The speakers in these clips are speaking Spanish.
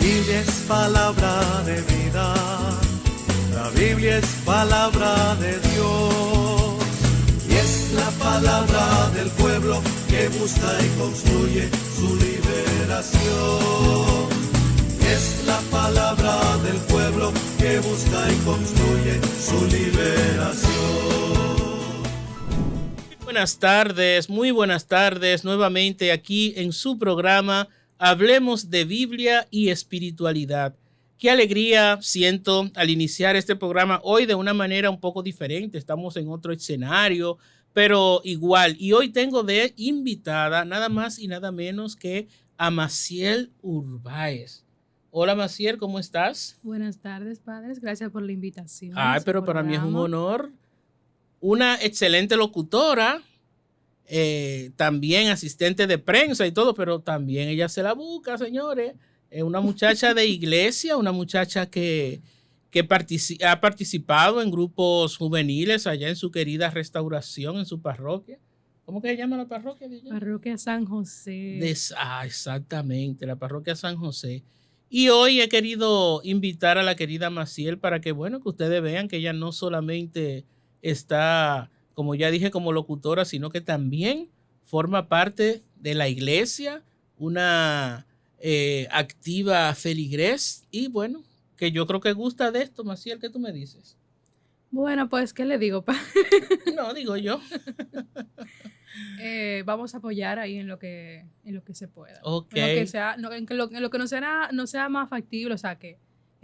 Biblia es palabra de vida, la Biblia es palabra de Dios, y es la palabra del pueblo que busca y construye su liberación. Es la palabra del pueblo que busca y construye su liberación. Muy buenas tardes, nuevamente aquí en su programa Hablemos de Biblia y Espiritualidad. Qué alegría siento al iniciar este programa hoy de una manera un poco diferente. Estamos en otro escenario, pero igual. Y hoy tengo de invitada nada más y nada menos que a Maciel Urbáez. Hola Maciel, ¿cómo estás? Buenas tardes, padres. Gracias por la invitación. Ay, pero para mí es un honor. Una excelente locutora, también asistente de prensa y todo, pero también ella se la busca, señores. Es una muchacha de iglesia, una muchacha que ha participado en grupos juveniles allá en su querida Restauración, en su parroquia. ¿Cómo que se llama la parroquia de ella? Parroquia San José. Exactamente, la parroquia San José. Y hoy he querido invitar a la querida Maciel para que, bueno, que ustedes vean que ella no solamente está, como ya dije, como locutora, sino que también forma parte de la iglesia, una activa feligres, y bueno, que yo creo que gusta de esto. Maciel, ¿qué tú me dices? Bueno, pues, ¿qué le digo? No, digo yo. Vamos a apoyar ahí en lo que se pueda. Ok. En lo que no sea más factible, o sea, que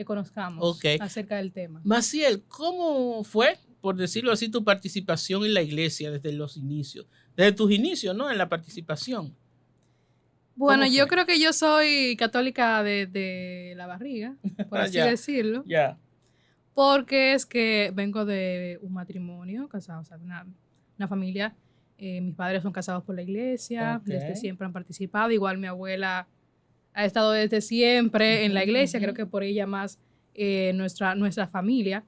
conozcamos acerca del tema. Maciel, ¿cómo fue, por decirlo así, tu participación en la iglesia desde los inicios? Desde tus inicios, ¿no? En la participación. Bueno, yo creo que yo soy católica de la barriga, por así decirlo. Ya. Porque es que vengo de un matrimonio casado, o sea, una familia. Mis padres son casados por la iglesia, desde siempre han participado. Igual mi abuela ha estado desde siempre en la iglesia, creo que por ella más nuestra familia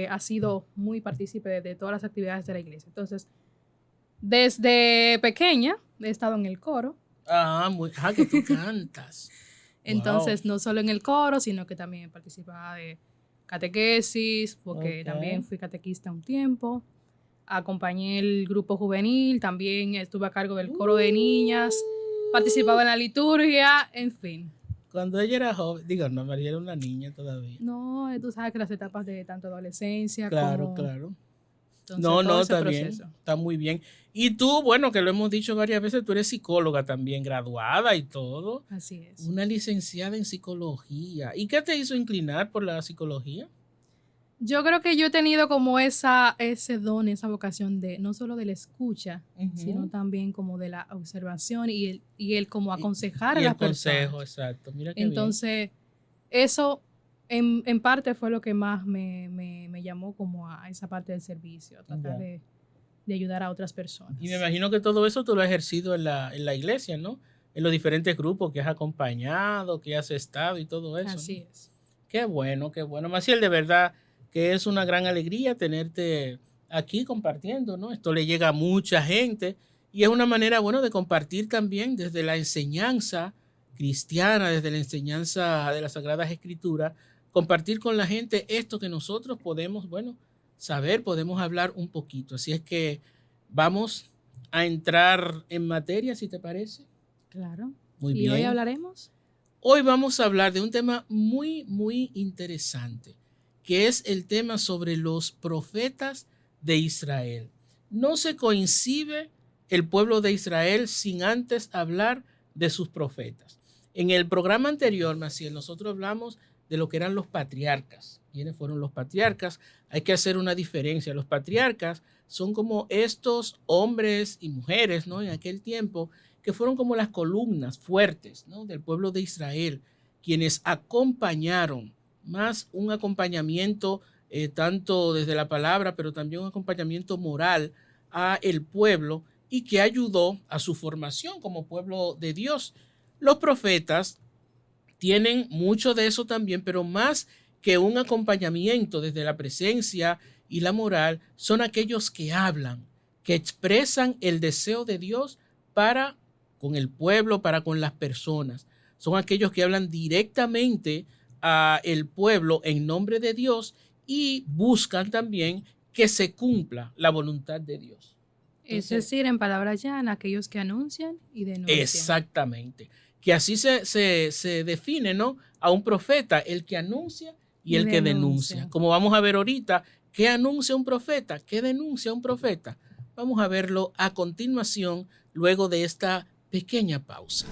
ha sido muy partícipe de todas las actividades de la iglesia. Entonces, desde pequeña he estado en el coro. Que tú cantas. Entonces, no solo en el coro, sino que también participaba de catequesis, porque también fui catequista un tiempo. Acompañé el grupo juvenil, también estuve a cargo del coro de niñas, participaba en la liturgia, en fin. Cuando ella era joven, no, María era una niña todavía. No, tú sabes que las etapas de tanto adolescencia Claro. Entonces, no, está bien, está muy bien. Y tú, bueno, que lo hemos dicho varias veces, tú eres psicóloga también, graduada y todo. Así es. Una licenciada en psicología. ¿Y qué te hizo inclinar por la psicología? Yo creo que yo he tenido como ese don, esa vocación de no solo de la escucha, sino también como de la observación y el como aconsejar a las personas. El consejo, exacto. Mira qué Entonces, eso en parte fue lo que más me llamó como a esa parte del servicio, tratar de ayudar a otras personas. Y me imagino que todo eso tú lo has ejercido en la iglesia, ¿no? En los diferentes grupos que has acompañado, que has estado y todo eso. Así ¿no? es. Qué bueno. Maciel, de verdad que es una gran alegría tenerte aquí compartiendo, ¿no? Esto le llega a mucha gente y es una manera, bueno, de compartir también desde la enseñanza cristiana, desde la enseñanza de las Sagradas Escrituras, compartir con la gente esto que nosotros podemos, bueno, saber, podemos hablar un poquito. Así es que vamos a entrar en materia, si te parece. Claro. Muy bien. ¿Y hoy hablaremos? Hoy vamos a hablar de un tema muy, muy interesante, que es el tema sobre los profetas de Israel. No se concibe el pueblo de Israel sin antes hablar de sus profetas. En el programa anterior, Maciel, nosotros hablamos de lo que eran los patriarcas. ¿Quiénes fueron los patriarcas? Hay que hacer una diferencia. Los patriarcas son como estos hombres y mujeres, ¿no? En aquel tiempo, que fueron como las columnas fuertes, ¿no? Del pueblo de Israel, quienes acompañaron, más un acompañamiento tanto desde la palabra, pero también un acompañamiento moral a el pueblo y que ayudó a su formación como pueblo de Dios. Los profetas tienen mucho de eso también, pero más que un acompañamiento desde la presencia y la moral, son aquellos que hablan, que expresan el deseo de Dios para con el pueblo, para con las personas. son aquellos que hablan directamente al pueblo en nombre de Dios y buscan también que se cumpla la voluntad de Dios. Entonces, es decir, en palabras llanas, aquellos que anuncian y denuncian. Exactamente. Que así se define, ¿no? A un profeta, el que anuncia y el que denuncia. Como vamos a ver ahorita, ¿qué anuncia un profeta? ¿Qué denuncia un profeta? Vamos a verlo a continuación, luego de esta pequeña pausa.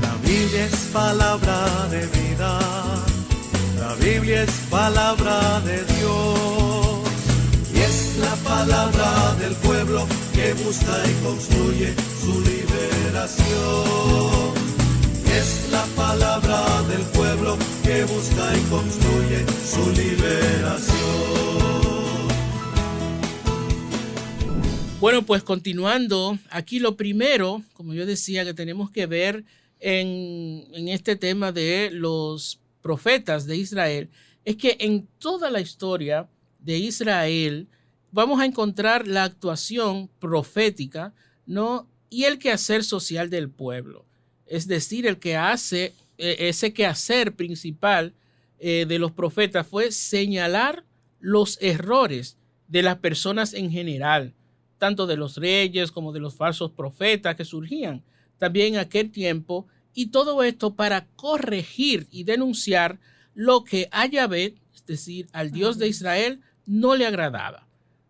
La Biblia es palabra de vida. La Biblia es palabra de Dios. Y es la palabra del pueblo que busca y construye su liberación. Es la palabra del pueblo que busca y construye su liberación. Bueno, pues continuando, aquí lo primero, como yo decía, que tenemos que ver en este tema de los profetas de Israel, es que en toda la historia de Israel vamos a encontrar la actuación profética, ¿no? Y el quehacer social del pueblo. Es decir, el que hace ese quehacer principal de los profetas fue señalar los errores de las personas en general, tanto de los reyes como de los falsos profetas que surgían también en aquel tiempo, y todo esto para corregir y denunciar lo que a Yahvé, es decir, al Dios de Israel, no le agradaba.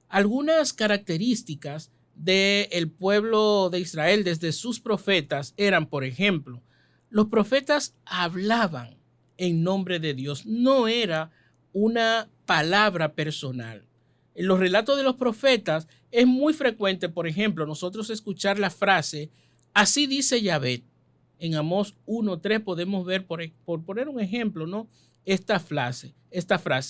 Algunas características del pueblo de Israel desde sus profetas eran, por ejemplo, los profetas hablaban en nombre de Dios, no era una palabra personal. En los relatos de los profetas es muy frecuente, por ejemplo, nosotros escuchar la frase, así dice Yahvé. En Amós 1:3 podemos ver, por poner un ejemplo, ¿no? Esta frase,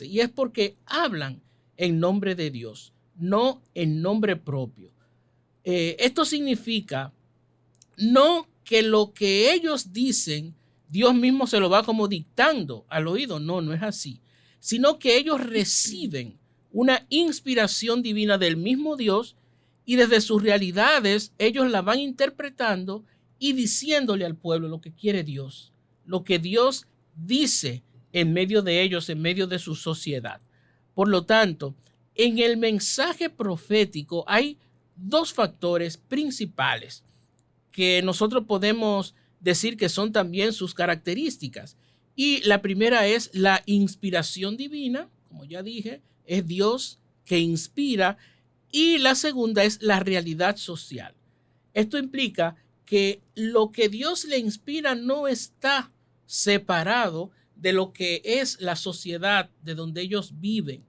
y es porque hablan en nombre de Dios, no en nombre propio. Esto significa no que lo que ellos dicen, Dios mismo se lo va como dictando al oído, no es así, sino que ellos reciben una inspiración divina del mismo Dios y desde sus realidades ellos la van interpretando y diciéndole al pueblo lo que quiere Dios, lo que Dios dice en medio de ellos, en medio de su sociedad. Por lo tanto, en el mensaje profético hay dos factores principales que nosotros podemos decir que son también sus características. Y la primera es la inspiración divina, como ya dije, es Dios que inspira, y la segunda es la realidad social. Esto implica que lo que Dios le inspira no está separado de lo que es la sociedad de donde ellos viven,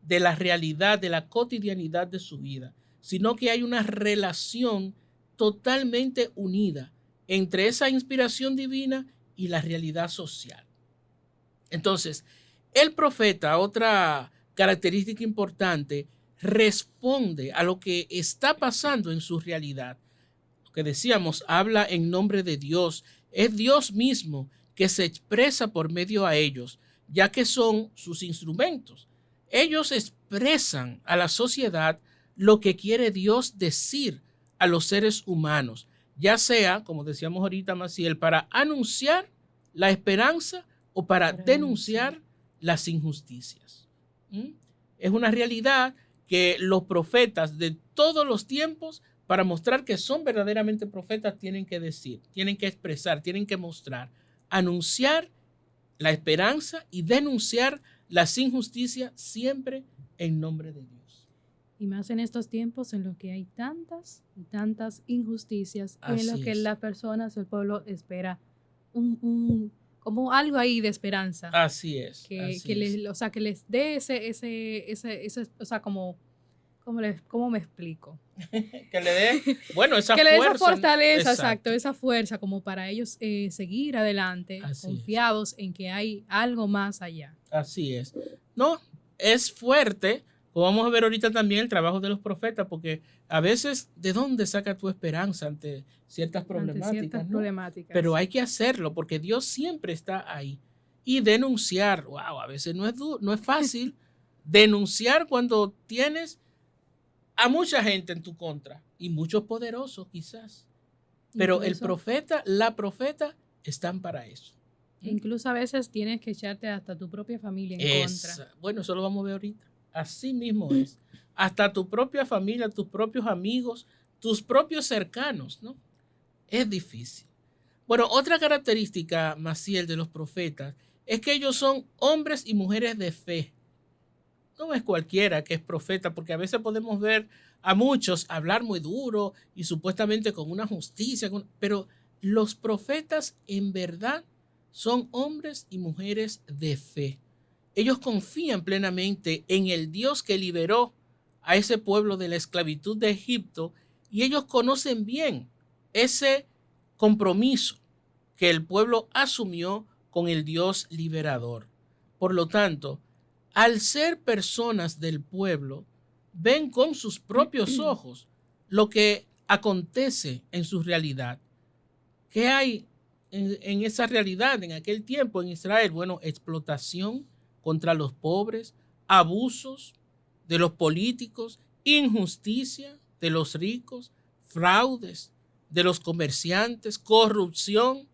de la realidad, de la cotidianidad de su vida, sino que hay una relación totalmente unida entre esa inspiración divina y la realidad social. Entonces, el profeta, otra característica importante, responde a lo que está pasando en su realidad. Lo que decíamos, habla en nombre de Dios. Es Dios mismo que se expresa por medio a ellos, ya que son sus instrumentos. Ellos expresan a la sociedad lo que quiere Dios decir a los seres humanos, ya sea, como decíamos ahorita, Maciel, para anunciar la esperanza o para denunciar las injusticias. Es una realidad que los profetas de todos los tiempos, para mostrar que son verdaderamente profetas, tienen que decir, tienen que expresar, tienen que mostrar, anunciar la esperanza y denunciar las injusticias siempre en nombre de Dios. Y más en estos tiempos en los que hay tantas y tantas injusticias, en los que las personas, el pueblo espera como algo ahí de esperanza. Así es. O sea, que les dé ese o sea, ¿cómo me explico? Que le dé, bueno, esa que fuerza. Que le dé esa fortaleza, exacto, esa fuerza como para ellos seguir adelante, confiados en que hay algo más allá. Así es. No, es fuerte, como vamos a ver ahorita también el trabajo de los profetas, porque a veces, ¿de dónde saca tu esperanza ante ciertas problemáticas? Pero hay que hacerlo porque Dios siempre está ahí. Y denunciar, a veces no es fácil denunciar cuando tienes a mucha gente en tu contra y muchos poderosos quizás. Pero el profeta, la profeta están para eso. Incluso a veces tienes que echarte hasta tu propia familia en contra. Bueno, eso lo vamos a ver ahorita. Así mismo es. Hasta tu propia familia, tus propios amigos, tus propios cercanos, ¿no? Es difícil. Bueno, otra característica, Maciel, de los profetas es que ellos son hombres y mujeres de fe. No es cualquiera que es profeta, porque a veces podemos ver a muchos hablar muy duro y supuestamente con una justicia, pero los profetas en verdad son hombres y mujeres de fe. Ellos confían plenamente en el Dios que liberó a ese pueblo de la esclavitud de Egipto y ellos conocen bien ese compromiso que el pueblo asumió con el Dios liberador. Por lo tanto, al ser personas del pueblo, ven con sus propios ojos lo que acontece en su realidad. ¿Qué hay en esa realidad en aquel tiempo en Israel? Bueno, explotación contra los pobres, abusos de los políticos, injusticia de los ricos, fraudes de los comerciantes, corrupción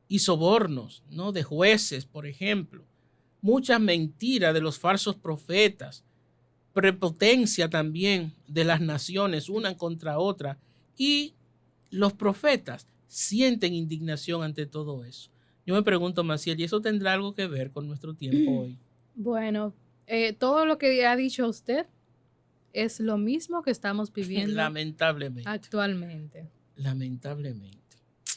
y sobornos, ¿no? De jueces, por ejemplo. Muchas mentiras de los falsos profetas, prepotencia también de las naciones una contra otra, y los profetas sienten indignación ante todo eso. Yo me pregunto, Maciel, ¿y eso tendrá algo que ver con nuestro tiempo hoy? Bueno, todo lo que ha dicho usted es lo mismo que estamos viviendo lamentablemente actualmente. Lamentablemente.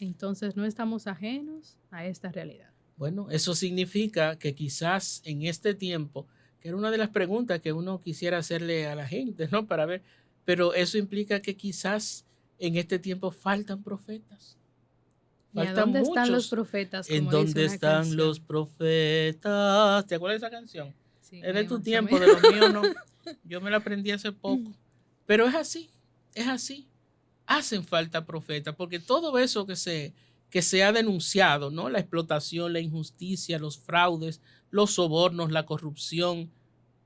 Entonces no estamos ajenos a esta realidad. Bueno, eso significa que quizás en este tiempo, que era una de las preguntas que uno quisiera hacerle a la gente, ¿no? Para ver, pero eso implica que quizás en este tiempo faltan profetas. ¿Y a dónde están los profetas? ¿En dónde están los profetas? ¿Te acuerdas de esa canción? Sí, es de tu tiempo, de los míos no. Yo me la aprendí hace poco. Pero es así, es así. Hacen falta profetas, porque todo eso que se ha denunciado, ¿no? La explotación, la injusticia, los fraudes, los sobornos, la corrupción,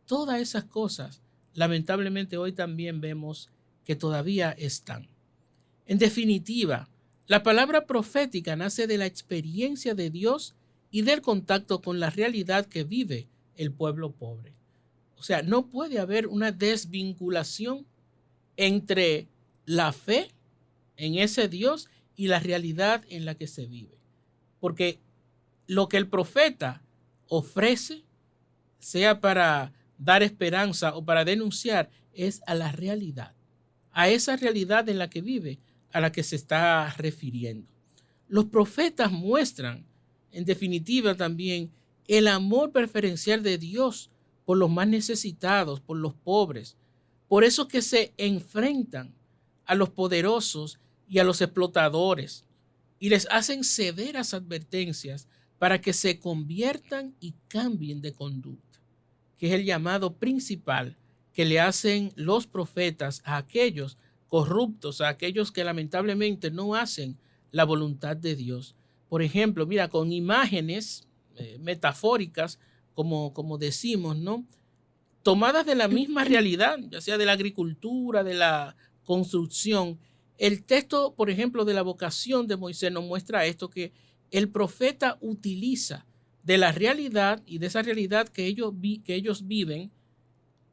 todas esas cosas, lamentablemente hoy también vemos que todavía están. En definitiva, la palabra profética nace de la experiencia de Dios y del contacto con la realidad que vive el pueblo pobre. O sea, no puede haber una desvinculación entre la fe en ese Dios y la realidad en la que se vive. Porque lo que el profeta ofrece, sea para dar esperanza o para denunciar, es a la realidad, a esa realidad en la que vive, a la que se está refiriendo. Los profetas muestran, en definitiva también, el amor preferencial de Dios por los más necesitados, por los pobres. Por eso que se enfrentan a los poderosos y a los explotadores y les hacen severas advertencias para que se conviertan y cambien de conducta, que es el llamado principal que le hacen los profetas a aquellos corruptos, a aquellos que lamentablemente no hacen la voluntad de Dios. Por ejemplo, mira, con imágenes metafóricas, como decimos, ¿no? Tomadas de la misma realidad, ya sea de la agricultura, de la construcción. El texto, por ejemplo, de la vocación de Moisés nos muestra esto, que el profeta utiliza de la realidad y de esa realidad que ellos viven,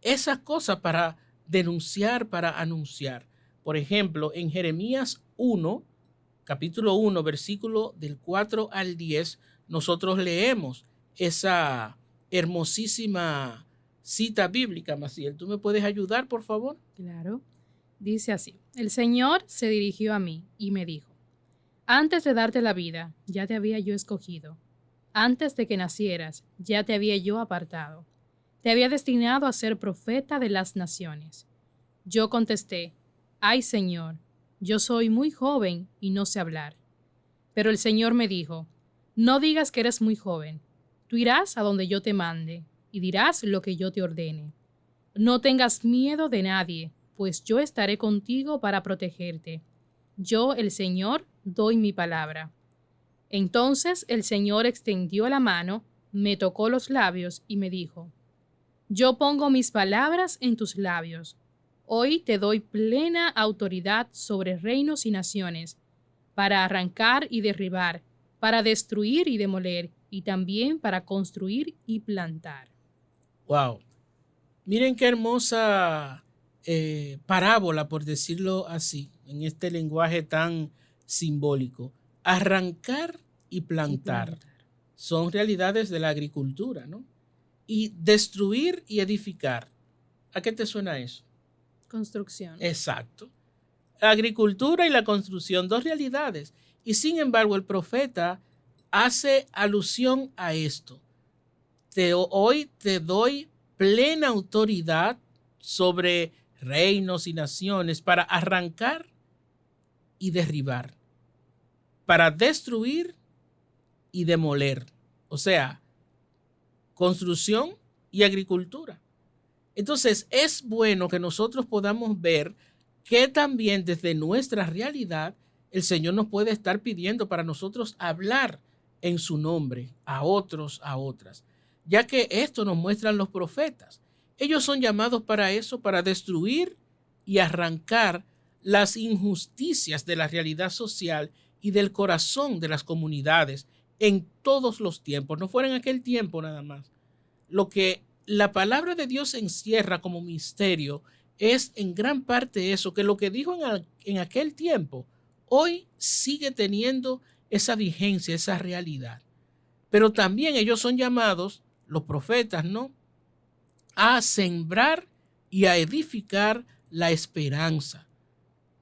esas cosas para denunciar, para anunciar. Por ejemplo, en Jeremías 1, capítulo 1, versículo del 4 al 10, nosotros leemos esa hermosísima cita bíblica. Maciel, ¿tú me puedes ayudar, por favor? Claro. Dice así: el Señor se dirigió a mí y me dijo: antes de darte la vida, ya te había yo escogido. Antes de que nacieras, ya te había yo apartado. Te había destinado a ser profeta de las naciones. Yo contesté: ay, Señor, yo soy muy joven y no sé hablar. Pero el Señor me dijo: no digas que eres muy joven. Tú irás a donde yo te mande y dirás lo que yo te ordene. No tengas miedo de nadie, pues yo estaré contigo para protegerte. Yo, el Señor, doy mi palabra. Entonces el Señor extendió la mano, me tocó los labios y me dijo: yo pongo mis palabras en tus labios. Hoy te doy plena autoridad sobre reinos y naciones, para arrancar y derribar, para destruir y demoler, y también para construir y plantar. Wow. Miren qué hermosa parábola, por decirlo así, en este lenguaje tan simbólico. Arrancar y plantar son realidades de la agricultura, ¿no? Y destruir y edificar. ¿A qué te suena eso? Construcción. Exacto. La agricultura y la construcción, dos realidades. Y sin embargo, el profeta hace alusión a esto. Hoy te doy plena autoridad sobre reinos y naciones para arrancar y derribar, para destruir y demoler. O sea, construcción y agricultura. Entonces, es bueno que nosotros podamos ver que también desde nuestra realidad el Señor nos puede estar pidiendo para nosotros hablar en su nombre a otros, a otras, ya que esto nos muestran los profetas. Ellos son llamados para eso, para destruir y arrancar las injusticias de la realidad social y del corazón de las comunidades en todos los tiempos, no fuera en aquel tiempo nada más. Lo que la palabra de Dios encierra como misterio es en gran parte eso, que lo que dijo en aquel tiempo, hoy sigue teniendo esa vigencia, esa realidad. Pero también ellos son llamados, los profetas, ¿no?, a sembrar y a edificar la esperanza.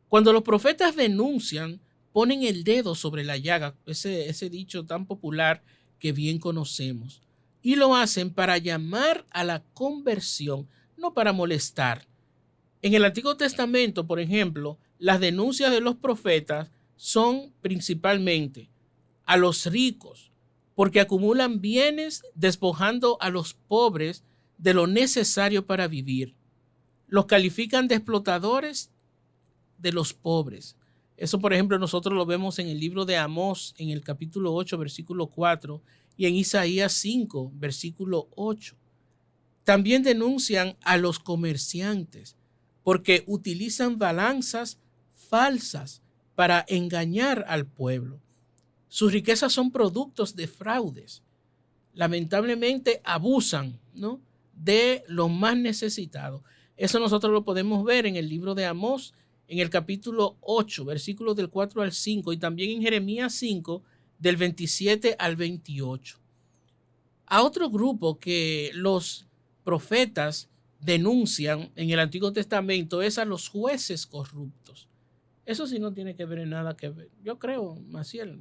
Cuando los profetas denuncian, ponen el dedo sobre la llaga, ese dicho tan popular que bien conocemos, y lo hacen para llamar a la conversión, no para molestar. En el Antiguo Testamento, por ejemplo, las denuncias de los profetas son principalmente a los ricos, porque acumulan bienes despojando a los pobres de lo necesario para vivir. Los califican de explotadores de los pobres. Eso, por ejemplo, nosotros lo vemos en el libro de Amós, en el capítulo 8, versículo 4, y en Isaías 5, versículo 8. También denuncian a los comerciantes, porque utilizan balanzas falsas para engañar al pueblo. Sus riquezas son productos de fraudes. Lamentablemente abusan, ¿no?, de los más necesitados. Eso nosotros lo podemos ver en el libro de Amós, en el capítulo 8, versículos del 4 al 5, y también en Jeremías 5, del 27 al 28. A otro grupo que los profetas denuncian en el Antiguo Testamento es a los jueces corruptos. Eso sí no tiene que ver nada que ver, yo creo, Maciel,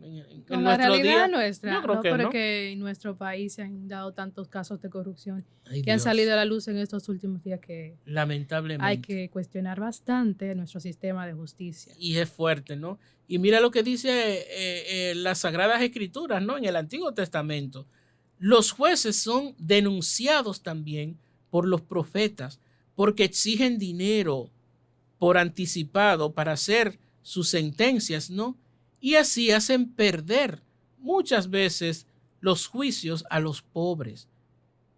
con la realidad nuestra, yo creo que porque en nuestro país se han dado tantos casos de corrupción que han Dios, salido a la luz en estos últimos días que lamentablemente hay que cuestionar bastante nuestro sistema de justicia. Y es fuerte, ¿no? Y mira lo que dice las Sagradas Escrituras, ¿no?, en el Antiguo Testamento. Los jueces son denunciados también por los profetas porque exigen dinero por anticipado para hacer sus sentencias, ¿no? Y así hacen perder muchas veces los juicios a los pobres.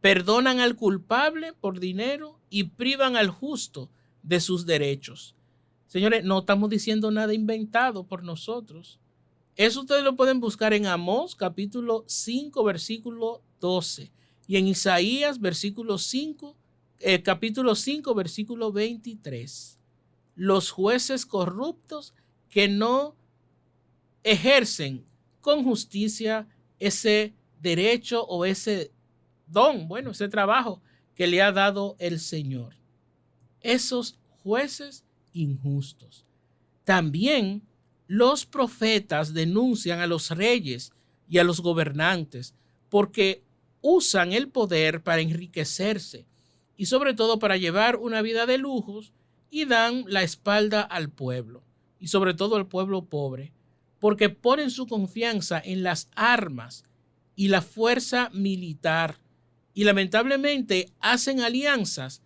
Perdonan al culpable por dinero y privan al justo de sus derechos. Señores, no estamos diciendo nada inventado por nosotros. Eso ustedes lo pueden buscar en Amós, capítulo 5, versículo 12. Y en Isaías, capítulo 5, versículo 23. Los jueces corruptos que no ejercen con justicia ese derecho o ese don, bueno, ese trabajo que le ha dado el Señor. Esos jueces injustos. También los profetas denuncian a los reyes y a los gobernantes porque usan el poder para enriquecerse y sobre todo para llevar una vida de lujos y dan la espalda al pueblo y sobre todo al pueblo pobre porque ponen su confianza en las armas y la fuerza militar y lamentablemente hacen alianzas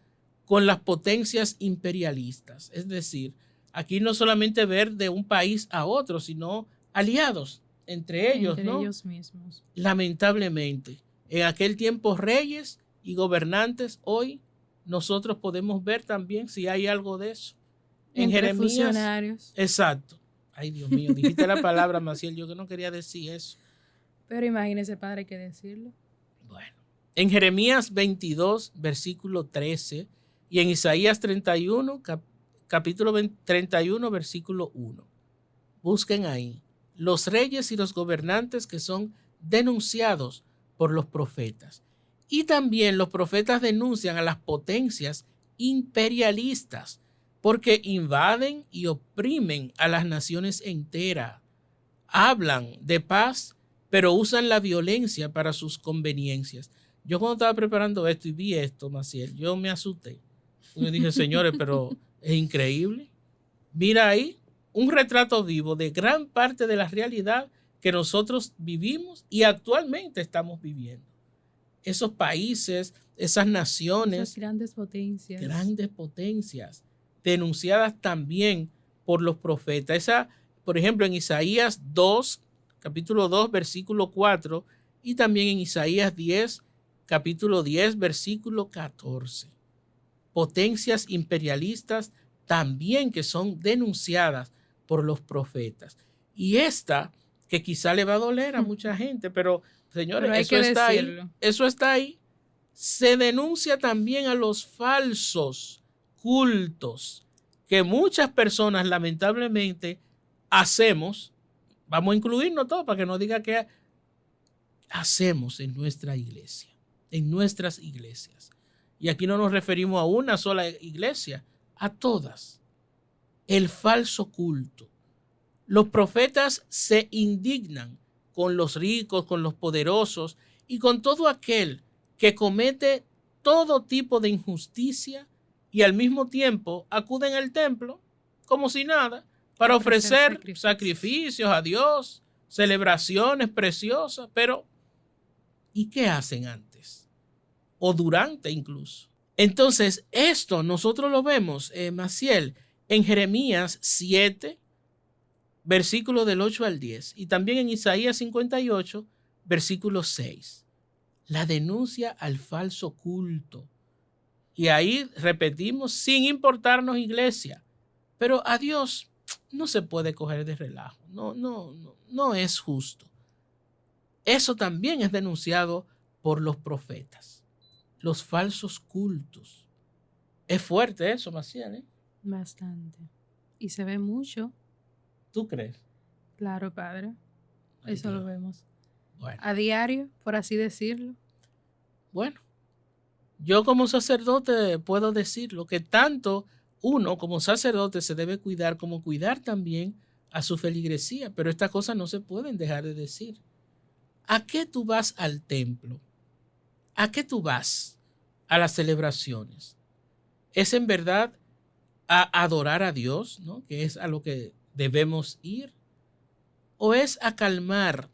con las potencias imperialistas. Es decir, aquí no solamente ver de un país a otro, sino aliados entre ellos, entre ¿no? ellos mismos. Lamentablemente, en aquel tiempo reyes y gobernantes, hoy nosotros podemos ver también si hay algo de eso. En Entre Jeremías, funcionarios. exacto. Ay, Dios mío, dijiste la palabra, Maciel, yo que no quería decir eso. Pero imagínese, padre, hay que decirlo. Bueno, en Jeremías 22, versículo 13, y en Isaías 31, capítulo 31, versículo 1. Busquen ahí los reyes y los gobernantes que son denunciados por los profetas. Y también los profetas denuncian a las potencias imperialistas porque invaden y oprimen a las naciones enteras. Hablan de paz, pero usan la violencia para sus conveniencias. Yo cuando estaba preparando esto y vi esto, Maciel, yo me asusté. Yo dije, señores, pero es increíble. Mira ahí un retrato vivo de gran parte de la realidad que nosotros vivimos y actualmente estamos viviendo. Esos países, esas naciones, esas grandes potencias, denunciadas también por los profetas. Por ejemplo, en Isaías 2, capítulo 2, versículo 4, y también en Isaías 10, capítulo 10, versículo 14. Potencias imperialistas también que son denunciadas por los profetas. Y esta, que quizá le va a doler a mucha gente, pero señores, eso está ahí. Eso está ahí. Se denuncia también a los falsos cultos que muchas personas lamentablemente hacemos. Vamos a incluirnos todos para que no diga que hacemos en nuestra iglesia, en nuestras iglesias. Y aquí no nos referimos a una sola iglesia, a todas. El falso culto. Los profetas se indignan con los ricos, con los poderosos y con todo aquel que comete todo tipo de injusticia y al mismo tiempo acuden al templo como si nada para ofrecer sacrificios a Dios, celebraciones preciosas, pero ¿y qué hacen antes? O durante incluso. Entonces, esto nosotros lo vemos, Maciel, en Jeremías 7, versículo del 8 al 10, y también en Isaías 58, versículo 6. La denuncia al falso culto. Y ahí repetimos, sin importarnos iglesia, pero a Dios no se puede coger de relajo. No es justo. Eso también es denunciado por los profetas. Los falsos cultos. Es fuerte eso, Maciel, ¿eh? Bastante. Y se ve mucho. ¿Tú crees? Claro, padre. Eso lo vemos. Bueno. A diario, por así decirlo. Bueno, yo como sacerdote puedo decirlo, que tanto uno como sacerdote se debe cuidar como cuidar también a su feligresía, pero estas cosas no se pueden dejar de decir. ¿A qué tú vas al templo? ¿A qué tú vas a las celebraciones? ¿Es en verdad a adorar a Dios, ¿no? Que es a lo que debemos ir? ¿O es a calmar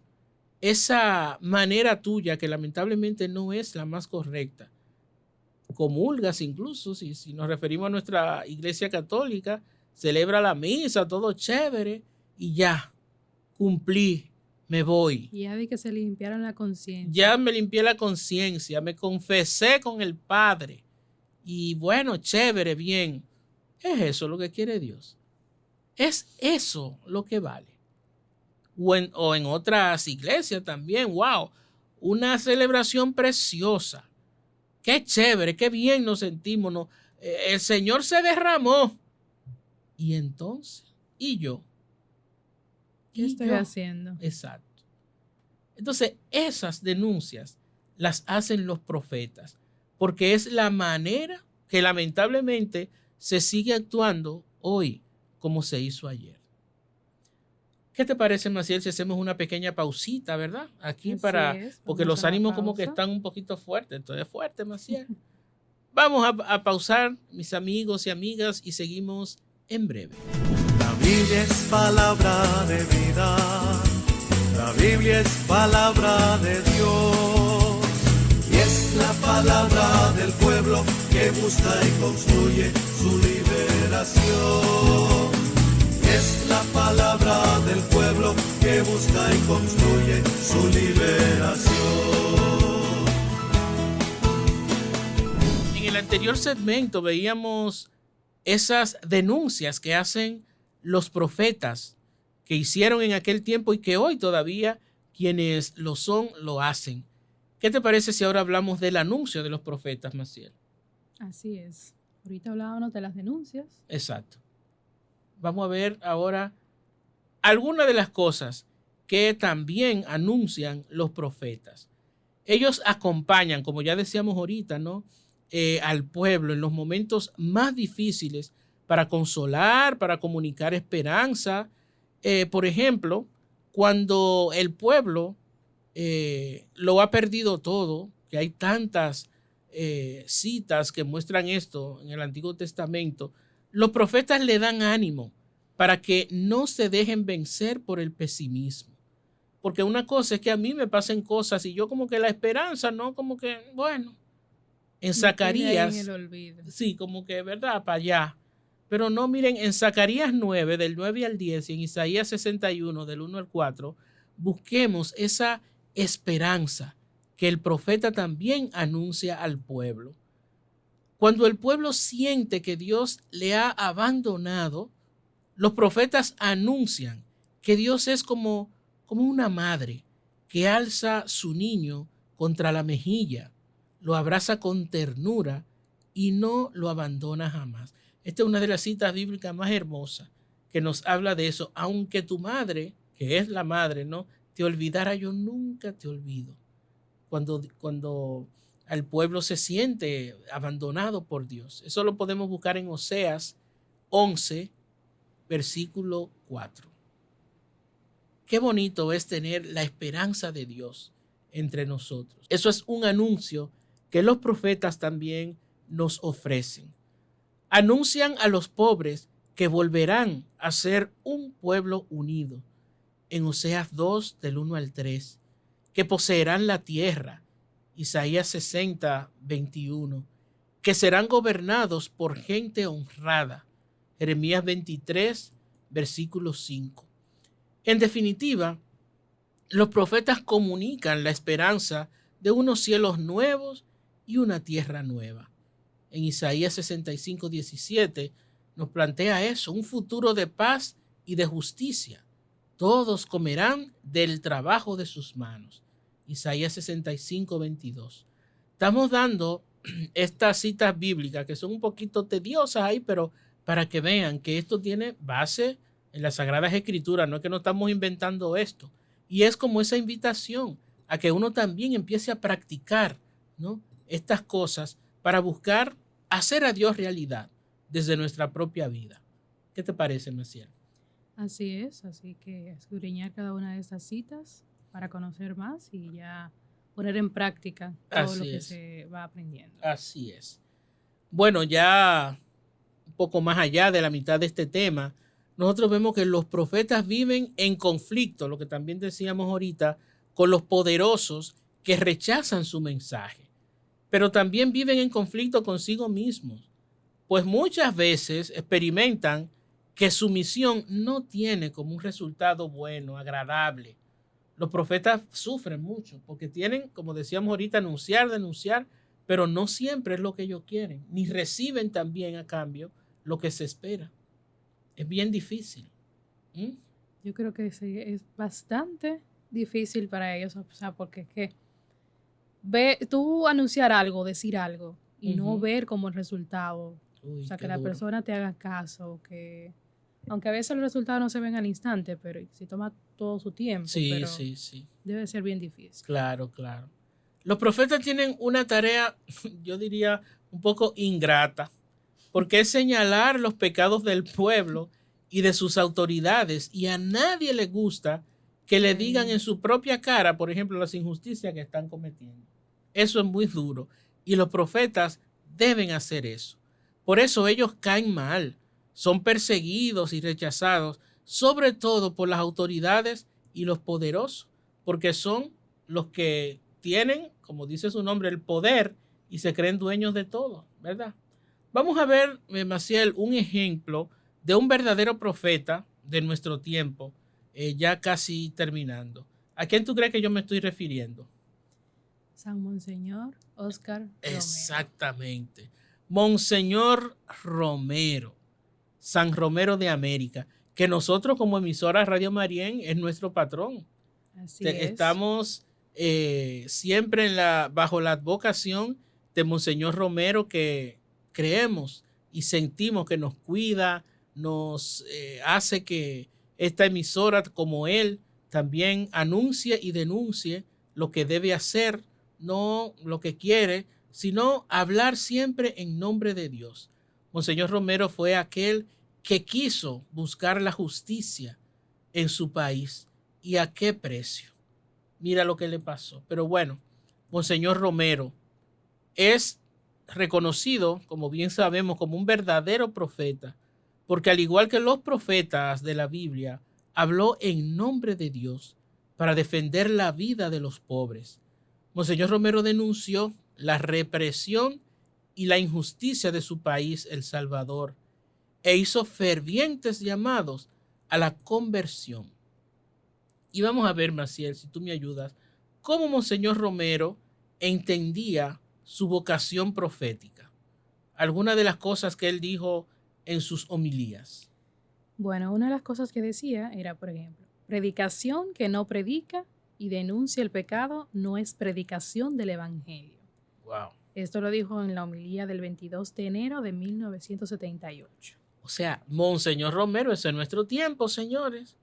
esa manera tuya que lamentablemente no es la más correcta? Comulgas incluso, si nos referimos a nuestra iglesia católica, celebra la misa, todo chévere y ya, cumplí, me voy. Ya vi que se limpiaron la conciencia. Ya me limpié la conciencia, me confesé con el Padre y bueno, chévere, bien. ¿Es eso lo que quiere Dios? ¿Es eso lo que vale? O en otras iglesias también, wow, una celebración preciosa. Qué chévere, qué bien nos sentimos. ¿No? El Señor se derramó. Y entonces, ¿y yo? ¿Qué estoy haciendo? Exacto. Entonces, esas denuncias las hacen los profetas, porque es la manera que lamentablemente se sigue actuando hoy como se hizo ayer. ¿Qué te parece, Maciel, si hacemos una pequeña pausita, verdad? Aquí porque los ánimos como que están un poquito fuertes. Entonces, fuerte, Maciel. Vamos a pausar, mis amigos y amigas, y seguimos en breve. La Biblia es palabra de vida. La Biblia es palabra de Dios. Y es la palabra del pueblo que busca y construye su liberación. Es la palabra del pueblo que busca y construye su liberación. En el anterior segmento veíamos esas denuncias que hacen los profetas, que hicieron en aquel tiempo y que hoy todavía quienes lo son, lo hacen. ¿Qué te parece si ahora hablamos del anuncio de los profetas, Maciel? Así es. Ahorita hablábamos de las denuncias. Exacto. Vamos a ver ahora algunas de las cosas que también anuncian los profetas. Ellos acompañan, como ya decíamos ahorita, ¿no? Al pueblo en los momentos más difíciles para consolar, para comunicar esperanza. Por ejemplo, cuando el pueblo lo ha perdido todo, que hay tantas citas que muestran esto en el Antiguo Testamento, los profetas le dan ánimo para que no se dejen vencer por el pesimismo. Porque una cosa es que a mí me pasen cosas y yo como que la esperanza, ¿no? Como que, bueno, en Zacarías, En el olvido. sí, como que, ¿verdad? Para allá. Pero no, miren, en Zacarías 9, del 9 al 10, y en Isaías 61, del 1 al 4, busquemos esa esperanza que el profeta también anuncia al pueblo. Cuando el pueblo siente que Dios le ha abandonado, los profetas anuncian que Dios es como una madre que alza su niño contra la mejilla, lo abraza con ternura y no lo abandona jamás. Esta es una de las citas bíblicas más hermosas que nos habla de eso. Aunque tu madre, que es la madre, ¿no?, te olvidara, yo nunca te olvido. Cuando al pueblo se siente abandonado por Dios. Eso lo podemos buscar en Oseas 11, versículo 4. Qué bonito es tener la esperanza de Dios entre nosotros. Eso es un anuncio que los profetas también nos ofrecen. Anuncian a los pobres que volverán a ser un pueblo unido. En Oseas 2, del 1 al 3, que poseerán la tierra. Isaías 60, 21, que serán gobernados por gente honrada. Jeremías 23, versículo 5. En definitiva, los profetas comunican la esperanza de unos cielos nuevos y una tierra nueva. En Isaías 65, 17 nos plantea eso, un futuro de paz y de justicia. Todos comerán del trabajo de sus manos. Isaías 65, 22. Estamos dando estas citas bíblicas que son un poquito tediosas ahí, pero para que vean que esto tiene base en las Sagradas Escrituras, no es que no estamos inventando esto. Y es como esa invitación a que uno también empiece a practicar, ¿no?, estas cosas para buscar hacer a Dios realidad desde nuestra propia vida. ¿Qué te parece, Maciel? Así es, así que escudriñar cada una de estas citas para conocer más y ya poner en práctica todo lo que se va aprendiendo. Así es. Bueno, ya un poco más allá de la mitad de este tema, nosotros vemos que los profetas viven en conflicto, lo que también decíamos ahorita, con los poderosos que rechazan su mensaje, pero también viven en conflicto consigo mismos, pues muchas veces experimentan que su misión no tiene como un resultado bueno, agradable. Los profetas sufren mucho porque tienen, como decíamos ahorita, denunciar, pero no siempre es lo que ellos quieren, ni reciben también a cambio lo que se espera. Es bien difícil. Yo creo que sí, es bastante difícil para ellos, o sea, porque es que tú anunciar algo, decir algo y no ver como el resultado. O sea, que la persona te haga caso, que aunque a veces los resultados no se ven al instante, pero si toma todo su tiempo. Sí, pero sí. Debe ser bien difícil. Claro. Los profetas tienen una tarea, yo diría, un poco ingrata, porque es señalar los pecados del pueblo y de sus autoridades, y a nadie le gusta que le digan en su propia cara, por ejemplo, las injusticias que están cometiendo. Eso es muy duro, y los profetas deben hacer eso. Por eso ellos caen mal, son perseguidos y rechazados, sobre todo por las autoridades y los poderosos, porque son los que tienen, como dice su nombre, el poder y se creen dueños de todo, ¿verdad? Vamos a ver, Maciel, un ejemplo de un verdadero profeta de nuestro tiempo, ya casi terminando. ¿A quién tú crees que yo me estoy refiriendo? San Monseñor Óscar Romero. Exactamente. Monseñor Romero, San Romero de América, que nosotros como emisora Radio Marién es nuestro patrón. Así es. Estamos siempre bajo la advocación de Monseñor Romero, que creemos y sentimos que nos cuida, nos hace que esta emisora, como él, también anuncie y denuncie lo que debe hacer, no lo que quiere, sino hablar siempre en nombre de Dios. Monseñor Romero fue aquel que quiso buscar la justicia en su país. ¿Y a qué precio? Mira lo que le pasó. Pero bueno, Monseñor Romero es reconocido, como bien sabemos, como un verdadero profeta, porque al igual que los profetas de la Biblia, habló en nombre de Dios para defender la vida de los pobres. Monseñor Romero denunció la represión y la injusticia de su país, El Salvador, e hizo fervientes llamados a la conversión. Y vamos a ver, Maciel, si tú me ayudas, cómo Monseñor Romero entendía su vocación profética. Algunas de las cosas que él dijo en sus homilías. Bueno, una de las cosas que decía era, por ejemplo, predicación que no predica y denuncia el pecado no es predicación del Evangelio. Wow. Esto lo dijo en la homilía del 22 de enero de 1978. O sea, Monseñor Romero, ese es nuestro tiempo, señores.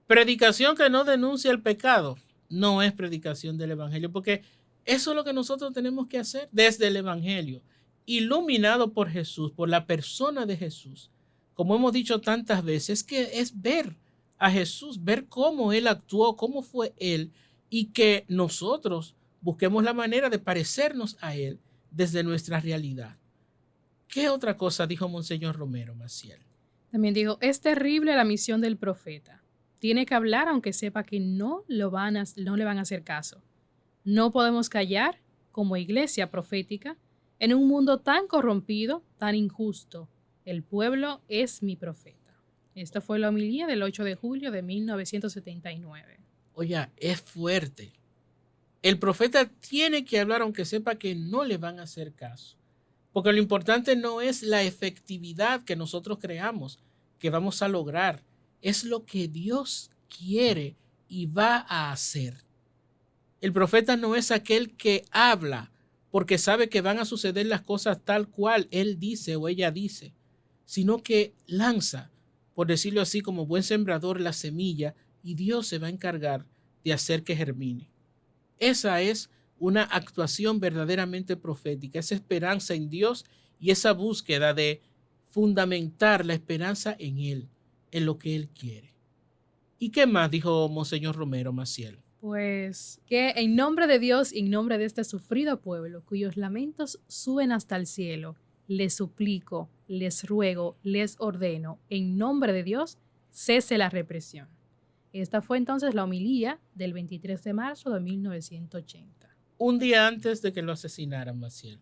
Predicación que no denuncia el pecado no es predicación del Evangelio, porque eso es lo que nosotros tenemos que hacer desde el Evangelio, iluminado por Jesús, por la persona de Jesús. Como hemos dicho tantas veces, que es ver a Jesús, ver cómo Él actuó, cómo fue Él, y que nosotros busquemos la manera de parecernos a Él desde nuestra realidad. ¿Qué otra cosa dijo Monseñor Romero, Maciel? También dijo, es terrible la misión del profeta. Tiene que hablar aunque sepa que no le van a hacer caso. No podemos callar como iglesia profética en un mundo tan corrompido, tan injusto. El pueblo es mi profeta. Esta fue la homilía del 8 de julio de 1979. Oye, es fuerte. El profeta tiene que hablar aunque sepa que no le van a hacer caso. Porque lo importante no es la efectividad que nosotros creamos que vamos a lograr. Es lo que Dios quiere y va a hacer. El profeta no es aquel que habla porque sabe que van a suceder las cosas tal cual él dice o ella dice, sino que lanza, por decirlo así, como buen sembrador, la semilla, y Dios se va a encargar de hacer que germine. Esa es una actuación verdaderamente profética, esa esperanza en Dios y esa búsqueda de fundamentar la esperanza en Él, en lo que Él quiere. ¿Y qué más dijo Monseñor Romero, Maciel? Pues que en nombre de Dios y en nombre de este sufrido pueblo, cuyos lamentos suben hasta el cielo, les suplico, les ruego, les ordeno, en nombre de Dios, cese la represión. Esta fue entonces la homilía del 23 de marzo de 1980. Un día antes de que lo asesinaran, Maciel.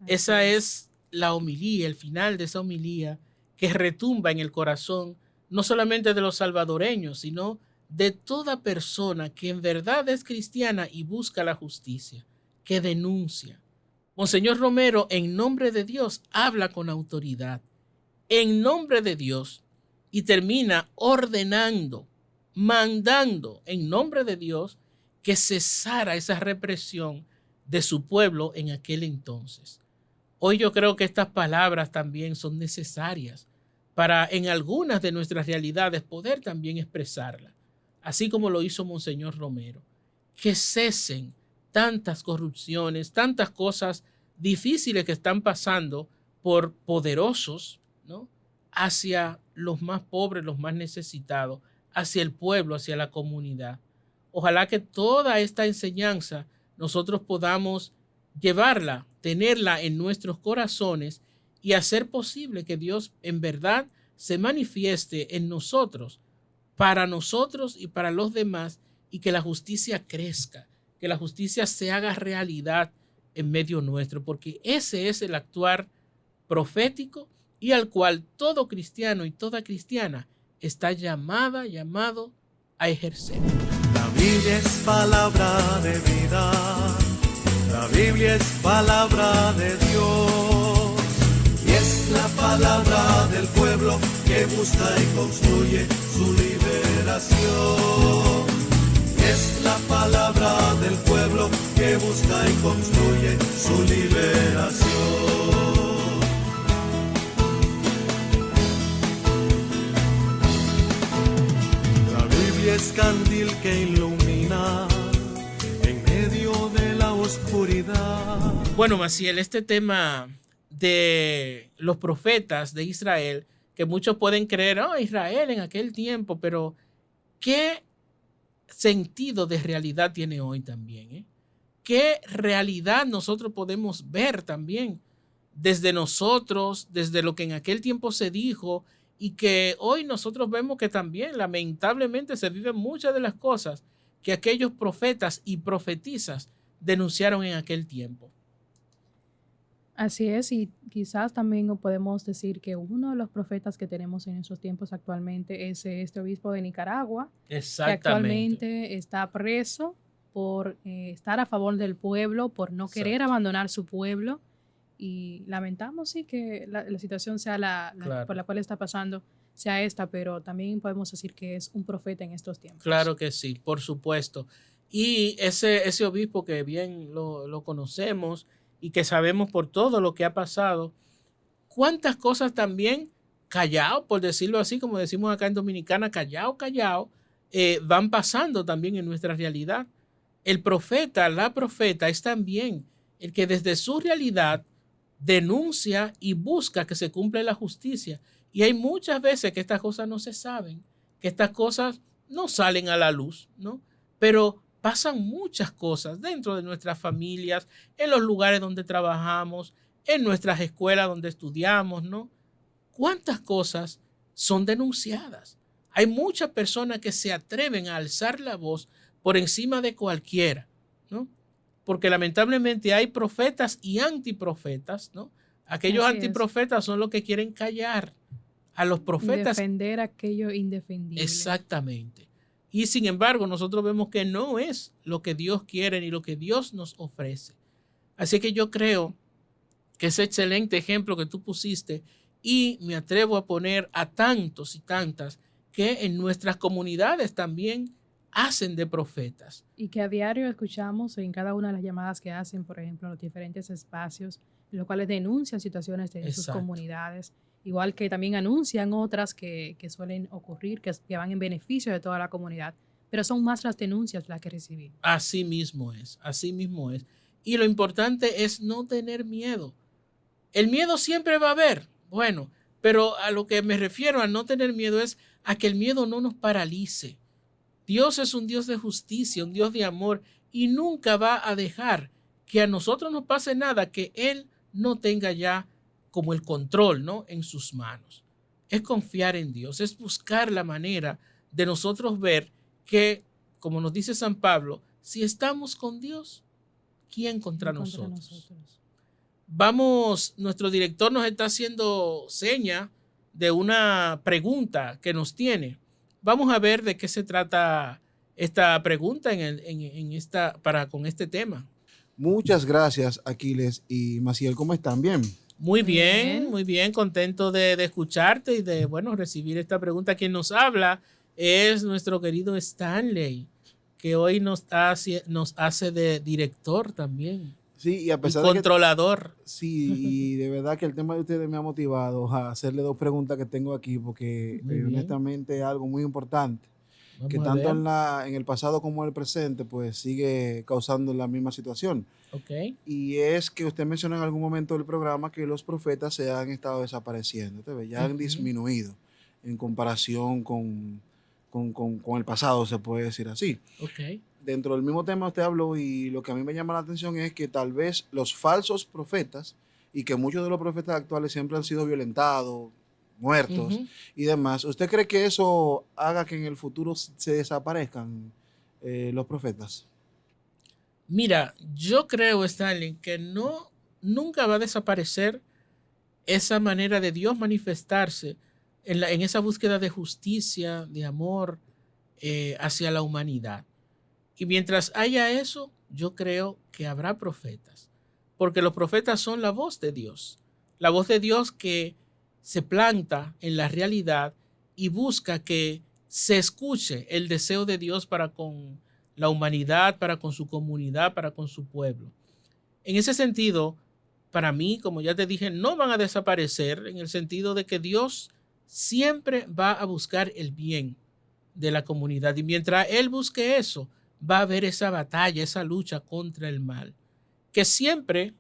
Esa es la homilía, el final de esa homilía que retumba en el corazón no solamente de los salvadoreños, sino de toda persona que en verdad es cristiana y busca la justicia, que denuncia. Monseñor Romero, en nombre de Dios, habla con autoridad, en nombre de Dios, y termina ordenando, mandando en nombre de Dios que cesara esa represión de su pueblo en aquel entonces. Hoy yo creo que estas palabras también son necesarias para en algunas de nuestras realidades poder también expresarlas, así como lo hizo Monseñor Romero. Que cesen tantas corrupciones, tantas cosas difíciles que están pasando por poderosos, ¿no?, hacia los más pobres, los más necesitados, hacia el pueblo, hacia la comunidad. Ojalá que toda esta enseñanza nosotros podamos llevarla, tenerla en nuestros corazones y hacer posible que Dios en verdad se manifieste en nosotros, para nosotros y para los demás, y que la justicia crezca, que la justicia se haga realidad en medio nuestro, porque ese es el actuar profético y al cual todo cristiano y toda cristiana está llamado a ejercer. La Biblia es palabra de vida, la Biblia es palabra de Dios, y es la palabra del pueblo que busca y construye su liberación. es la palabra del pueblo que busca y construye su liberación. La Biblia es candil que ilumina en medio de la oscuridad. Bueno, Maciel, este tema de los profetas de Israel, que muchos pueden creer, Israel en aquel tiempo, pero ¿qué sentido de realidad tiene hoy también? ¿Qué realidad nosotros podemos ver también desde nosotros, desde lo que en aquel tiempo se dijo y que hoy nosotros vemos que también lamentablemente se viven muchas de las cosas que aquellos profetas y profetisas denunciaron en aquel tiempo? Así es, y quizás también podemos decir que uno de los profetas que tenemos en esos tiempos actualmente es este obispo de Nicaragua, que actualmente está preso por estar a favor del pueblo, por no querer abandonar su pueblo, y lamentamos sí que la situación sea Claro, por la cual está pasando, sea esta, pero también podemos decir que es un profeta en estos tiempos. claro que sí, por supuesto. Y ese obispo que bien lo conocemos y que sabemos por todo lo que ha pasado, cuántas cosas también callado, por decirlo así, como decimos acá en Dominicana, callado, van pasando también en nuestra realidad. El profeta, la profeta es también el que desde su realidad denuncia y busca que se cumpla la justicia. Y hay muchas veces que estas cosas no se saben, que estas cosas no salen a la luz, ¿no? Pero pasan muchas cosas dentro de nuestras familias, en los lugares donde trabajamos, en nuestras escuelas donde estudiamos, ¿no? ¿Cuántas cosas son denunciadas? Hay muchas personas que se atreven a alzar la voz por encima de cualquiera, ¿no? Porque lamentablemente hay profetas y antiprofetas, ¿no? Aquellos Así antiprofetas son los que quieren callar a los profetas. Defender aquello indefendible. Exactamente. Y sin embargo, nosotros vemos que no es lo que Dios quiere ni lo que Dios nos ofrece. Así que yo creo que ese excelente ejemplo que tú pusiste, y me atrevo a poner a tantos y tantas que en nuestras comunidades también hacen de profetas. Y que a diario escuchamos en cada una de las llamadas que hacen, por ejemplo, en los diferentes espacios, en los cuales denuncian situaciones de sus comunidades, igual que también anuncian otras que suelen ocurrir, que van en beneficio de toda la comunidad, pero son más las denuncias las que recibimos. Así mismo es, así mismo es. Y lo importante es no tener miedo. El miedo siempre va a haber, bueno, pero a lo que me refiero a no tener miedo es a que el miedo no nos paralice. Dios es un Dios de justicia, un Dios de amor, y nunca va a dejar que a nosotros nos pase nada que Él no tenga ya como el control, ¿no?, en sus manos. Es confiar en Dios, es buscar la manera de nosotros ver que, como nos dice San Pablo, si estamos con Dios, ¿quién contra nosotros? Vamos, nuestro director nos está haciendo seña de una pregunta que nos tiene. Vamos a ver de qué se trata esta pregunta con este tema. Muchas gracias, Aquiles y Maciel. ¿Cómo están? ¿Bien? Muy bien, contento de escucharte y de, recibir esta pregunta. Quien nos habla es nuestro querido Stanley, que hoy nos hace de director también. Sí, y a pesar de controlador. Sí, y de verdad que el tema de ustedes me ha motivado a hacerle dos preguntas que tengo aquí, porque honestamente es algo muy importante, que tanto en el pasado como en el presente, pues sigue causando la misma situación. Okay. Y es que usted mencionó en algún momento del programa que los profetas se han estado desapareciendo, ya han disminuido en comparación con el pasado, se puede decir así. Okay. Dentro del mismo tema usted habló, y lo que a mí me llama la atención es que tal vez los falsos profetas, y que muchos de los profetas actuales siempre han sido violentados, muertos y demás, ¿usted cree que eso haga que en el futuro se desaparezcan los profetas? Mira, yo creo, Stanley, que nunca va a desaparecer esa manera de Dios manifestarse en esa búsqueda de justicia, de amor hacia la humanidad. Y mientras haya eso, yo creo que habrá profetas, porque los profetas son la voz de Dios que se planta en la realidad y busca que se escuche el deseo de Dios para con la humanidad para con su comunidad, para con su pueblo. En ese sentido, para mí, como ya te dije, no van a desaparecer en el sentido de que Dios siempre va a buscar el bien de la comunidad. Y mientras Él busque eso, va a haber esa batalla, esa lucha contra el mal, que siempre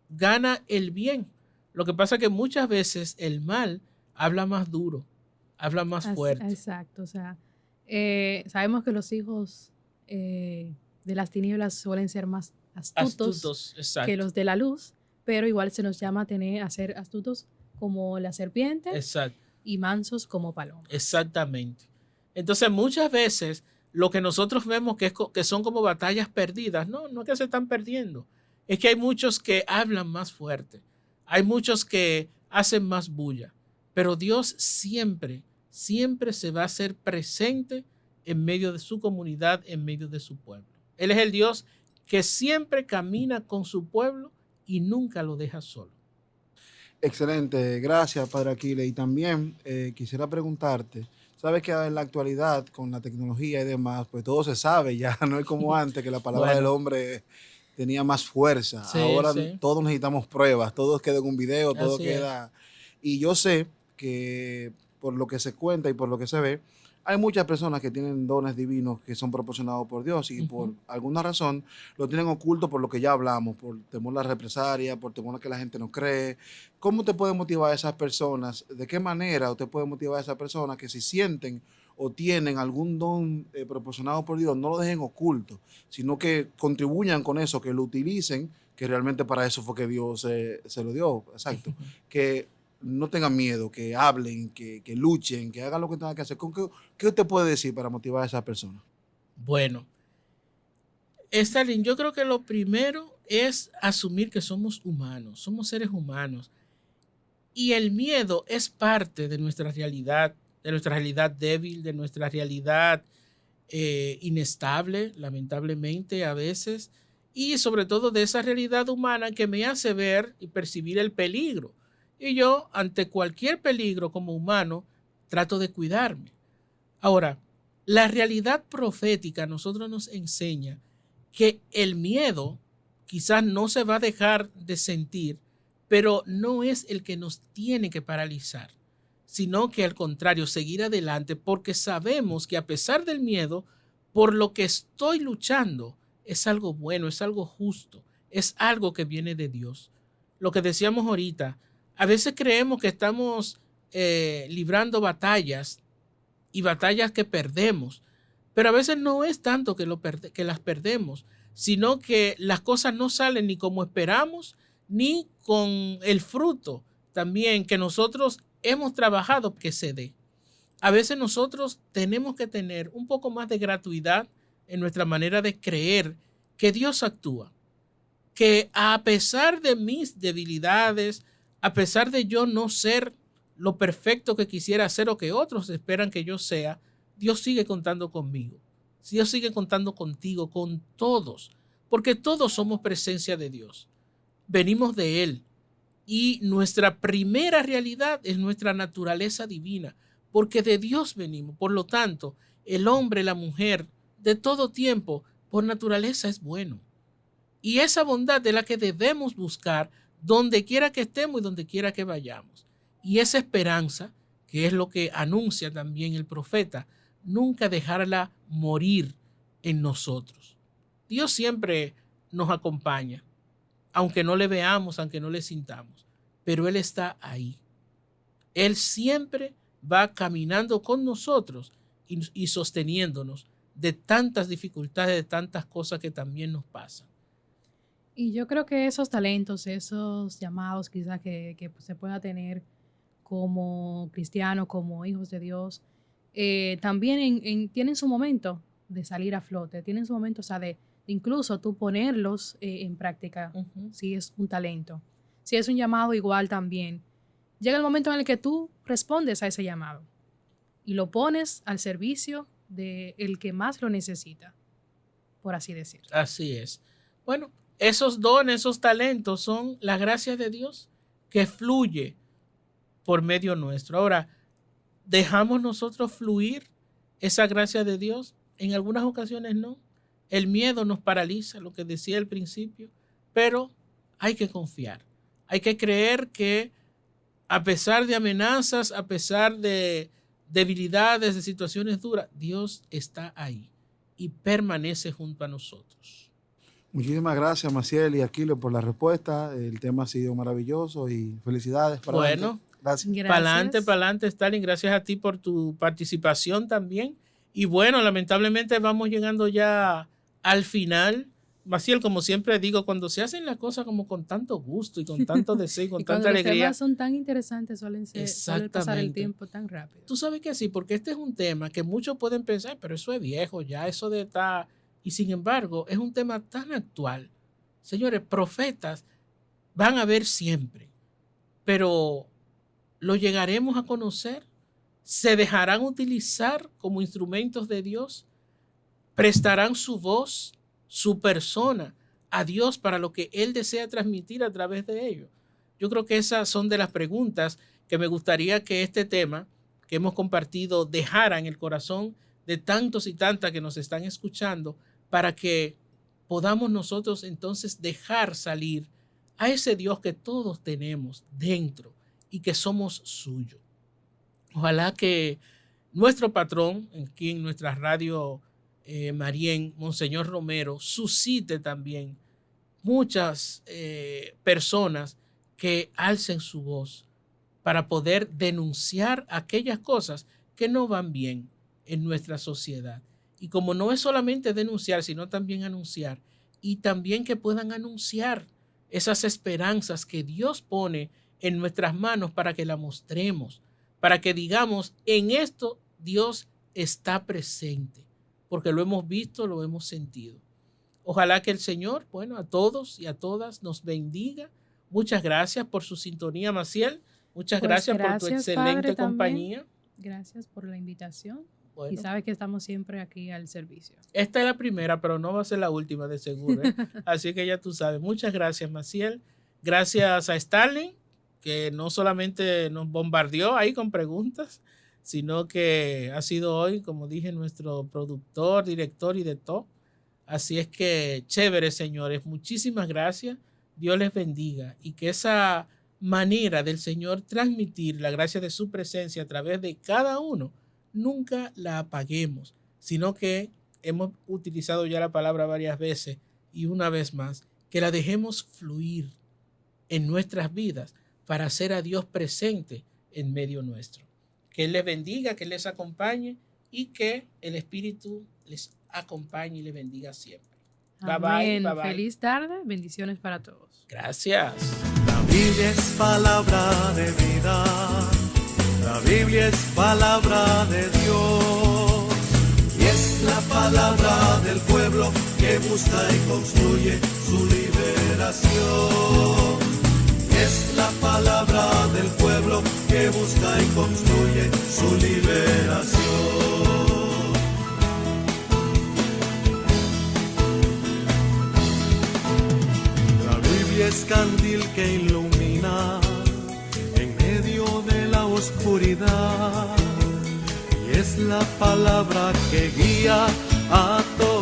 gana el bien. Lo que pasa es que muchas veces el mal habla más duro, habla más fuerte. Exacto, o sea, sabemos que los hijos de las tinieblas suelen ser más astutos que los de la luz, pero igual se nos llama a ser astutos como la serpiente. Exacto. Y mansos como palomas. Exactamente. Entonces muchas veces lo que nosotros vemos que son como batallas perdidas, no es que se están perdiendo, es que hay muchos que hablan más fuerte, hay muchos que hacen más bulla, pero Dios siempre se va a hacer presente en medio de su comunidad, en medio de su pueblo. Él es el Dios que siempre camina con su pueblo y nunca lo deja solo. Excelente, gracias Padre Aquiles. Y también quisiera preguntarte, sabes que en la actualidad con la tecnología y demás, pues todo se sabe ya, no es como antes que la palabra del hombre tenía más fuerza. Sí, ahora sí. Todos necesitamos pruebas, todo queda en un video, todo Así queda... Y yo sé que por lo que se cuenta y por lo que se ve, hay muchas personas que tienen dones divinos que son proporcionados por Dios y por alguna razón lo tienen oculto por lo que ya hablamos, por temor a la represalia, por temor a que la gente no cree. ¿Cómo te puede motivar a esas personas? ¿De qué manera usted puede motivar a esas personas que si sienten o tienen algún don proporcionado por Dios, no lo dejen oculto, sino que contribuyan con eso, que lo utilicen, que realmente para eso fue que Dios se lo dio, exacto, que no tengan miedo, que hablen, que luchen, que hagan lo que tengan que hacer? ¿Qué usted puede decir para motivar a esa persona? Bueno, Stalin, yo creo que lo primero es asumir que somos humanos, somos seres humanos. Y el miedo es parte de nuestra realidad débil, de nuestra realidad inestable, lamentablemente a veces, y sobre todo de esa realidad humana que me hace ver y percibir el peligro. Y yo, ante cualquier peligro como humano, trato de cuidarme. Ahora, la realidad profética a nosotros nos enseña que el miedo quizás no se va a dejar de sentir, pero no es el que nos tiene que paralizar, sino que al contrario, seguir adelante, porque sabemos que a pesar del miedo, por lo que estoy luchando es algo bueno, es algo justo, es algo que viene de Dios. Lo que decíamos ahorita, a veces creemos que estamos librando batallas y batallas que perdemos, pero a veces no es tanto que las perdemos, sino que las cosas no salen ni como esperamos, ni con el fruto también que nosotros hemos trabajado que se dé. A veces nosotros tenemos que tener un poco más de gratuidad en nuestra manera de creer que Dios actúa, que a pesar de mis debilidades, a pesar de yo no ser lo perfecto que quisiera ser o que otros esperan que yo sea, Dios sigue contando conmigo. Dios sigue contando contigo, con todos, porque todos somos presencia de Dios. Venimos de Él y nuestra primera realidad es nuestra naturaleza divina, porque de Dios venimos. Por lo tanto, el hombre, la mujer, de todo tiempo, por naturaleza es bueno. Y esa bondad es la que debemos buscar donde quiera que estemos y donde quiera que vayamos. Y esa esperanza, que es lo que anuncia también el profeta, nunca dejarla morir en nosotros. Dios siempre nos acompaña, aunque no le veamos, aunque no le sintamos, pero Él está ahí. Él siempre va caminando con nosotros y sosteniéndonos de tantas dificultades, de tantas cosas que también nos pasan. Y yo creo que esos talentos, esos llamados quizás que se pueda tener como cristianos, como hijos de Dios, también tienen su momento de salir a flote, tienen su momento, o sea, de incluso tú ponerlos en práctica, si es un talento. Si es un llamado, igual también. Llega el momento en el que tú respondes a ese llamado y lo pones al servicio del que más lo necesita, por así decirlo. Así es. Bueno, esos dones, esos talentos son la gracia de Dios que fluye por medio nuestro. Ahora, ¿dejamos nosotros fluir esa gracia de Dios? En algunas ocasiones no. El miedo nos paraliza, lo que decía al principio, pero hay que confiar. Hay que creer que a pesar de amenazas, a pesar de debilidades, de situaciones duras, Dios está ahí y permanece junto a nosotros. Muchísimas gracias, Maciel y Aquilo, por la respuesta. El tema ha sido maravilloso y felicidades. Bueno, gracias. Para adelante, Stalin. Gracias a ti por tu participación también. Y bueno, lamentablemente vamos llegando ya al final. Maciel, como siempre digo, cuando se hacen las cosas como con tanto gusto y con tanto deseo y con tanta alegría. Los temas son tan interesantes, suele pasar el tiempo tan rápido. Tú sabes que sí, porque este es un tema que muchos pueden pensar, pero eso es viejo ya, eso de estar... Y sin embargo, es un tema tan actual. Señores, profetas van a haber siempre, pero ¿lo llegaremos a conocer? ¿Se dejarán utilizar como instrumentos de Dios? ¿Prestarán su voz, su persona a Dios para lo que Él desea transmitir a través de ellos? Yo creo que esas son de las preguntas que me gustaría que este tema que hemos compartido dejara en el corazón de tantos y tantas que nos están escuchando, para que podamos nosotros entonces dejar salir a ese Dios que todos tenemos dentro y que somos suyo. Ojalá que nuestro patrón, aquí en nuestra radio Marién, Monseñor Romero, suscite también muchas personas que alcen su voz para poder denunciar aquellas cosas que no van bien en nuestra sociedad. Y como no es solamente denunciar, sino también anunciar, y también que puedan anunciar esas esperanzas que Dios pone en nuestras manos para que la mostremos, para que digamos, en esto Dios está presente, porque lo hemos visto, lo hemos sentido. Ojalá que el Señor, bueno, a todos y a todas nos bendiga. Muchas gracias por su sintonía, Maciel. Muchas gracias por tu excelente compañía. Gracias por la invitación. Bueno, y sabes que estamos siempre aquí al servicio. Esta es la primera, pero no va a ser la última de seguro, ¿eh? Así que ya tú sabes. Muchas gracias, Maciel. Gracias a Stalin, que no solamente nos bombardeó ahí con preguntas, sino que ha sido hoy, como dije, nuestro productor, director y de todo. Así es que chévere, señores. Muchísimas gracias. Dios les bendiga y que esa manera del Señor transmitir la gracia de su presencia a través de cada uno nunca la apaguemos, sino que hemos utilizado ya la palabra varias veces y una vez más, que la dejemos fluir en nuestras vidas para hacer a Dios presente en medio nuestro. Que Él les bendiga, que Él les acompañe y que el Espíritu les acompañe y les bendiga siempre. Amén. Bye bye. Feliz tarde, bendiciones para todos. Gracias. La Biblia es palabra de vida. La Biblia es palabra de Dios y es la palabra del pueblo que busca y construye su liberación. Es la palabra del pueblo que busca y construye su liberación. La Biblia es candil que ilumina en medio de la oscuridad y es la palabra que guía a todos